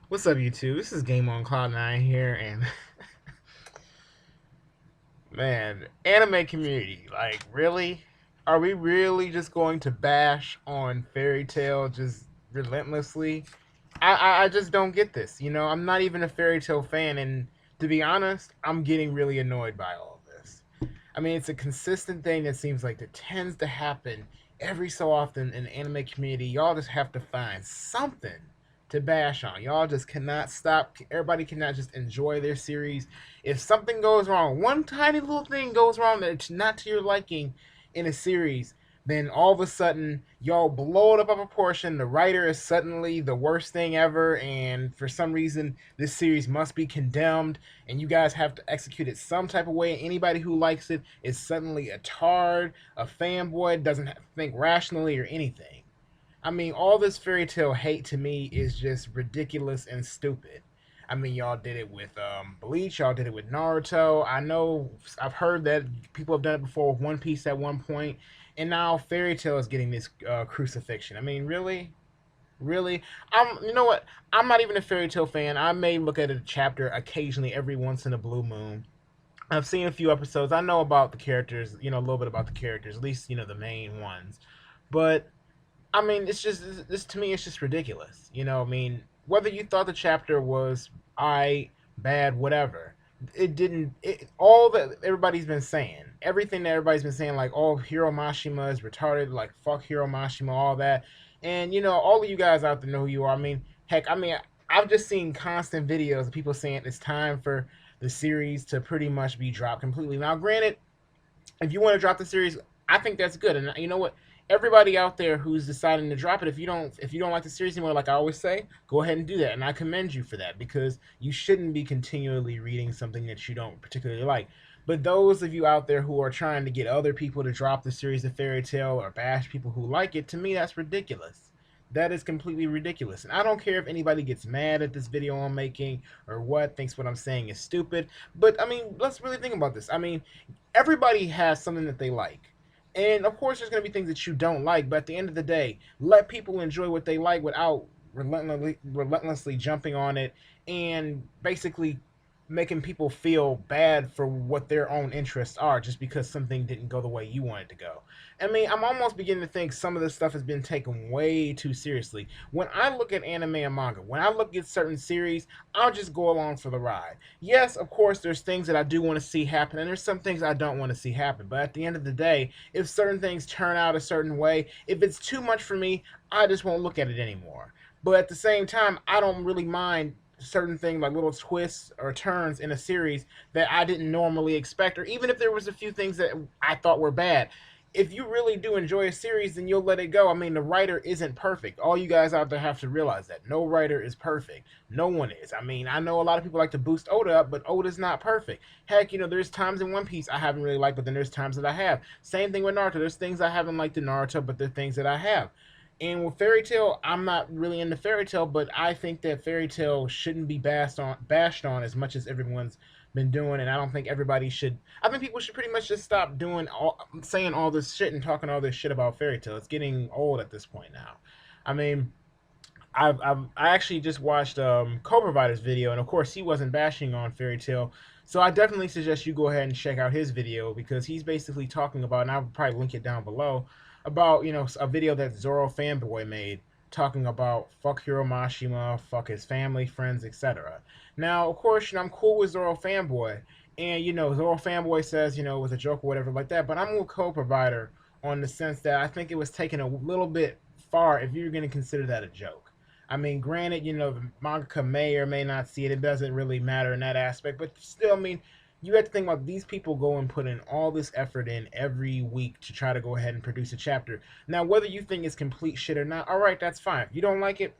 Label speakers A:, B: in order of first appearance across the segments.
A: What's up, YouTube? This is Game on Cloud 9 here, and man, anime community, like, really? Are we really just going to bash on Fairy Tail just relentlessly? I just don't get this. I'm not even a Fairy Tail fan, and to be honest, I'm getting really annoyed by all of this. I mean, it's a consistent thing that seems like that tends to happen every so often in the anime community. Y'all just have to find something to bash on. Y'all just cannot stop. Everybody cannot just enjoy their series. If something goes wrong, one tiny little thing goes wrong that's not to your liking in a series, then all of a sudden y'all blow it up a proportion. The writer is suddenly the worst thing ever, and for some reason this series must be condemned, and you guys have to execute it some type of way. Anybody who likes it is suddenly a tard, a fanboy, doesn't think rationally or anything. I mean, all this fairy tale hate to me is just ridiculous and stupid. I mean, y'all did it with Bleach, y'all did it with Naruto. I know I've heard that people have done it before with One Piece at one point, and now Fairy Tale is getting this crucifixion. I mean, really, really. You know what? I'm not even a Fairy Tale fan. I may look at a chapter occasionally, every once in a blue moon. I've seen a few episodes. I know about the characters, a little bit about the characters, at least the main ones. But I mean, it's just this to me. It's just ridiculous. I mean, whether you thought the chapter was I bad, whatever, it didn't. All that everybody's been saying, everything that everybody's been saying, like, oh, Hiro Mashima is retarded, like fuck Hiro Mashima, all that, and all of you guys out there know who you are. I mean, heck, I mean, I've just seen constant videos of people saying it's time for the series to pretty much be dropped completely. Now, granted, if you want to drop the series, I think that's good. And you know what? Everybody out there who's deciding to drop it, if you don't like the series anymore, like I always say, go ahead and do that. And I commend you for that, because you shouldn't be continually reading something that you don't particularly like. But those of you out there who are trying to get other people to drop the series of Fairy Tale or bash people who like it, to me that's ridiculous. That is completely ridiculous. And I don't care if anybody gets mad at this video I'm making or thinks what I'm saying is stupid. But I mean, let's really think about this. I mean, everybody has something that they like. And of course, there's going to be things that you don't like, but at the end of the day, let people enjoy what they like without relentlessly jumping on it and basically making people feel bad for what their own interests are just because something didn't go the way you wanted to go. I mean, I'm almost beginning to think some of this stuff has been taken way too seriously. When I look at anime and manga, when I look at certain series, I'll just go along for the ride. Yes, of course, there's things that I do want to see happen, and there's some things I don't want to see happen. But at the end of the day, if certain things turn out a certain way, if it's too much for me, I just won't look at it anymore. But at the same time, I don't really mind certain things like little twists or turns in a series that I didn't normally expect, or even if there was a few things that I thought were bad. If you really do enjoy a series, then you'll let it go. I mean, the writer isn't perfect. All you guys out there have to realize that. No writer is perfect. No one is. I mean, I know a lot of people like to boost Oda up, but Oda's not perfect. Heck, there's times in One Piece I haven't really liked, but then there's times that I have. Same thing with Naruto. There's things I haven't liked in Naruto, but there's things that I have. And with Fairy Tail, I'm not really into Fairy Tail, but I think that Fairy Tail shouldn't be bashed on as much as everyone's been doing, and I don't think everybody should. I think people should pretty much just stop saying all this shit and talking all this shit about Fairy Tail. It's getting old at this point now. I mean, I actually just watched Co-Provider's video, and of course he wasn't bashing on Fairy Tail. So I definitely suggest you go ahead and check out his video, because he's basically talking about, and I'll probably link it down below, about a video that Zoro Fanboy made talking about fuck Hiro Mashima, fuck his family, friends, etc. Now, of course, I'm cool with Zoro Fanboy, and Zoro Fanboy says it was a joke or whatever like that. But I'm with Co-Provider on the sense that I think it was taken a little bit far if you're going to consider that a joke. I mean, granted, the mangaka may or may not see it. It doesn't really matter in that aspect. But still, I mean, you have to think about these people go and put in all this effort in every week to try to go ahead and produce a chapter. Now, whether you think it's complete shit or not, all right, that's fine. If you don't like it,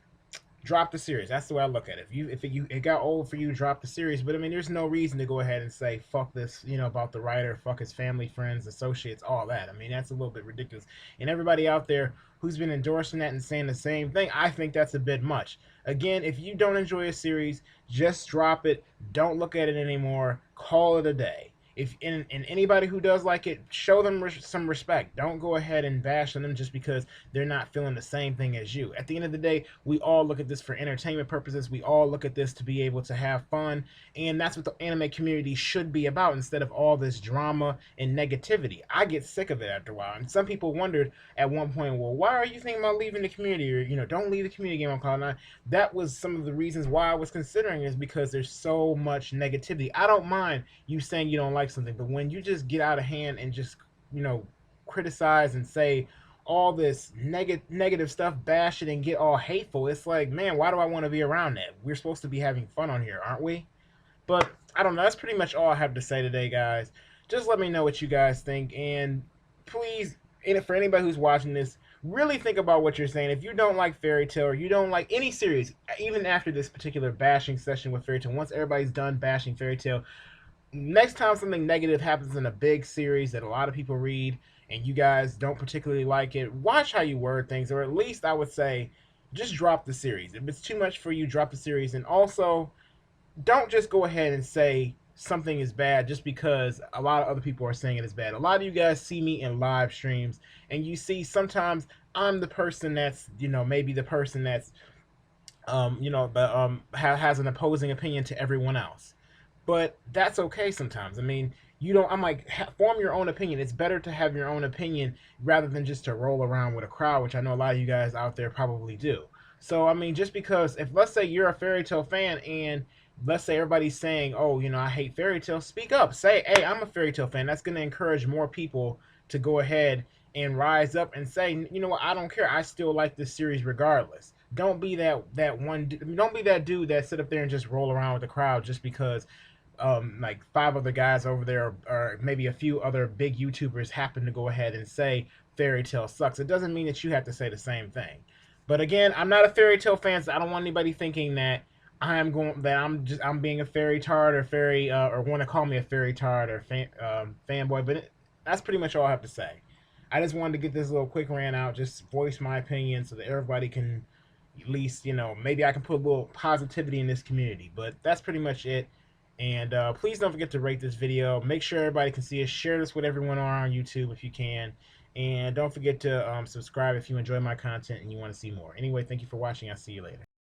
A: drop the series. That's the way I look at it. If it got old for you, drop the series. But I mean, there's no reason to go ahead and say fuck this, about the writer, fuck his family, friends, associates, all that. I mean, that's a little bit ridiculous. And everybody out there who's been endorsing that and saying the same thing, I think that's a bit much. Again, if you don't enjoy a series, just drop it. Don't look at it anymore. Call it a day. if and anybody who does like it, show them some respect. Don't go ahead and bash on them just because they're not feeling the same thing as you. At the end of the day, we all look at this for entertainment purposes. We all look at this to be able to have fun, and that's what the anime community should be about instead of all this drama and negativity. I get sick of it after a while, and some people wondered at one point, well, why are you thinking about leaving the community, or don't leave the community game on Cloud9. That was some of the reasons why I was considering, is because there's so much negativity. I don't mind you saying you don't like something, but when you just get out of hand and just you know criticize and say all this negative stuff, bash it and get all hateful, it's like, man, why do I want to be around that? We're supposed to be having fun on here, aren't we? But I don't know. That's pretty much all I have to say today, guys. Just let me know what you guys think, and please, and for anybody who's watching this, really think about what you're saying. If you don't like Fairy Tail, or you don't like any series, even after this particular bashing session with Fairy Tail, once everybody's done bashing Fairy Tail, next time something negative happens in a big series that a lot of people read, and you guys don't particularly like it, watch how you word things, or at least I would say, just drop the series. If it's too much for you, drop the series, and also don't just go ahead and say something is bad just because a lot of other people are saying it is bad. A lot of you guys see me in live streams, and you see sometimes I'm the person that's, maybe the person that's, has an opposing opinion to everyone else. But that's okay sometimes. I mean, you don't. I'm like, form your own opinion. It's better to have your own opinion rather than just to roll around with a crowd, which I know a lot of you guys out there probably do. So I mean, just because, if let's say you're a Fairy Tail fan, and let's say everybody's saying, oh, I hate Fairy Tail, speak up. Say, hey, I'm a Fairy Tail fan. That's going to encourage more people to go ahead and rise up and say, you know what, I don't care. I still like this series regardless. Don't be that one. Don't be that dude that sit up there and just roll around with the crowd just because like five other guys over there, or maybe a few other big YouTubers, happen to go ahead and say Fairy Tail sucks. It doesn't mean that you have to say the same thing. But again, I'm not a Fairy Tail fan, so I don't want anybody thinking that I'm being a fairy tard, or fairy or want to call me a fairy tard or fanboy. But that's pretty much all I have to say. I just wanted to get this little quick rant out, just voice my opinion so that everybody can, at least, maybe I can put a little positivity in this community. But that's pretty much it. And please don't forget to rate this video. Make sure everybody can see it. Share this with everyone on YouTube if you can. And don't forget to subscribe if you enjoy my content and you want to see more. Anyway, thank you for watching. I'll see you later.